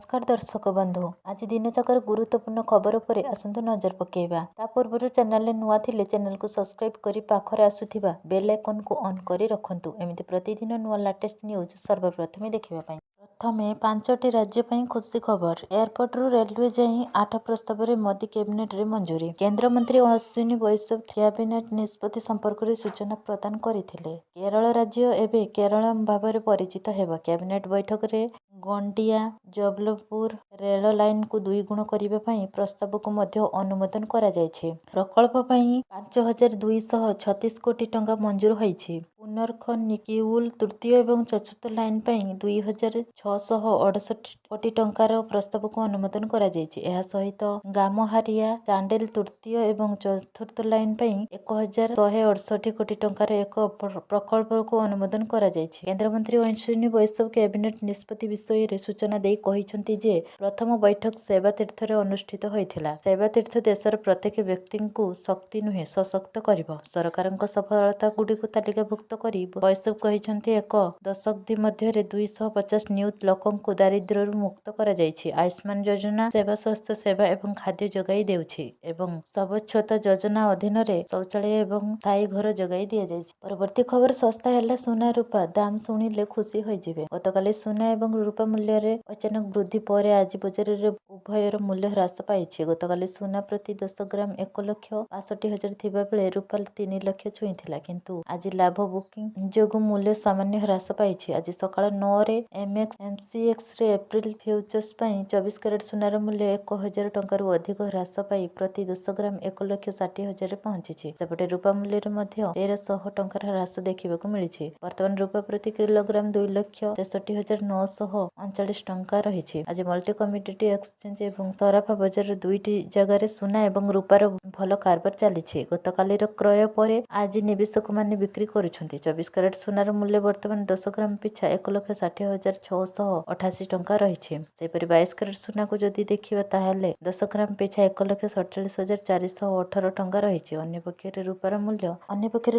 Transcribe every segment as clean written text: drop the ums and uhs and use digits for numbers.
नमस्कार दर्शक बंधु आज दिन जाकर गुरुत्वपूर्ण खबर पर आसतु नजर पकेबा ता पूर्व चैनल नुआ थिले चैनल को सब्सक्राइब करी पाखरे आसुथिबा बेल आइकन को ऑन करी रखंतु एमिति प्रतिदिन नुआ लेटेस्ट न्यूज सर्वप्रथमे देखिबा पई। प्रथमे 5टी राज्य पई खुशी खबर। एयरपोर्ट रु रेलवे जाई 8 प्रस्ताव रे मोदी कैबिनेट रे मंजूरी। केंद्र मंत्री अश्विनी वैष्णव कैबिनेट निष्पत्ति संपर्क रे सूचना प्रदान करथिले। केरल राज्य एबे केरलम भाବରେ परिचित हेबा। कैबिनेट बैठक रे गंडिया जबलपुर रेल लाइन को 2 गुण करने प्रस्ताव को मध्य अनुमोदन करा जायछे। प्रकल्प पई 5236 कोटी टंका मंजूर होईछि। पुनर्खनिकिउल तृतीय एवं चतुर्थ लाइन पई 2668 कोटी टंकार प्रस्ताव को अनुमोदन करा जायछि। एहा सहित गामहारिया चांडेल तृतीय एवं चतुर्थ लाइन पई 1168 कोटी टंकार एक प्रकल्प को अनुमोदन करा जायछि। केंद्र मंत्री अश्विनी वैष्णव कैबिनेट निष्पत्ति विषय रे सूचना देई कहिसंती जे प्रथम बैठक सेवा तीर्थ रे अनुष्ठित होइथिला। सेवा तीर्थ देशर प्रत्येक व्यक्ति को शक्ति नुहे सशक्त करिवो। सरकारक सफलता गुडी को तालिकाभुक्त करी वैष्णव कहिसंती एक दशक मध्य 250 नियुत लोकों को दारिद्र्य मुक्त करा जायछि। आयुष्मान योजना सेवा स्वास्थ्य सेवा एवं खाद्य जगाई देउछि एवं स्वच्छता योजना अधीन रे शौचालय एवं स्थायी घर जगाई दिया जायछि। परवर्ती खबर सस्ता हैला सोना रूपा दाम शुणिले खुशी होइजिबे। गतकाली सोना एवं रूपा मूल्य रे अचानक वृद्धि पर आज बजार रे उभयर मूल्य ह्रास पाइछि। गतकाली सोना प्रति 10 ग्राम 1,62,000 थिबा बेले रूपा 3 लाख छुईथिला किंतु आज लाभ बुकिंग जोगु मूल्य सामान्य ह्रास पाइछि। आज सकाळ 9 रे एमसीएक्स रे एप्रिल फ्यूचर्स पई 24 कैरेट सोनार मूल्य 1000 टंका रु अधिक ह्रास पाई प्रति 10 ग्राम 1,60,000 रे पहुंचिछि। सेपटे रूपा मूल्य रे मध्य 1300 टंकार ह्रास देखिबाकू मिलिछि। वर्तमान रूपा प्रति किलोग्राम 2,63,939 टंका रहिछि। आज मल्टी कमोडिटी एक्सचेंज एवं सराफा बजार दुईटी जगह सोना एवं रूपार भल कारबार चलीछि। गतकाली क्रय पर आज निवेशक माने बिक्री करुछन्ति। 24 कैरेट सोनार मूल्य वर्तमान 10 ग्राम पिछा 1,60,688 टंका रहिछि। सेपरि 22 कैरेट सोना को जदि देखिबा ताहाले 10 ग्राम पिछा 1,47,418 टंका रहिछि। अन्य पक्षरे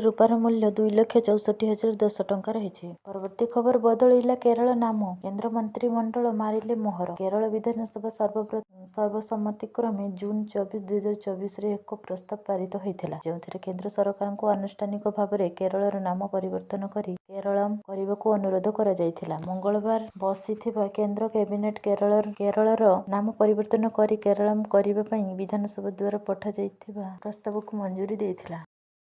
रूपार मूल्य 2,64,10 टंका रहिछि। परवर्ती खबर बदलिला केरल नाम केंद्र मंत्रिमंडल मारिले मोहर। केरल विधानसभा सर्वसम्मतिक्रमे जून 24, 2024 रे एक प्रस्ताव पारित होइथिला जेउथिरे केंद्र सरकार को आनुष्ठानिक भाବରେ केरलर नाम परिवर्तन करी केरलम କରିବାକୁ अनुरोध करा जायथिला। मंगलवार बसिथिबा केंद्र कैबिनेट केरलर नाम परिवर्तन करी केरलम କରିବା ପାଇଁ विधानसभा द्वारा पठा जायथिबा प्रस्ताव को मंजूरी देइथिला।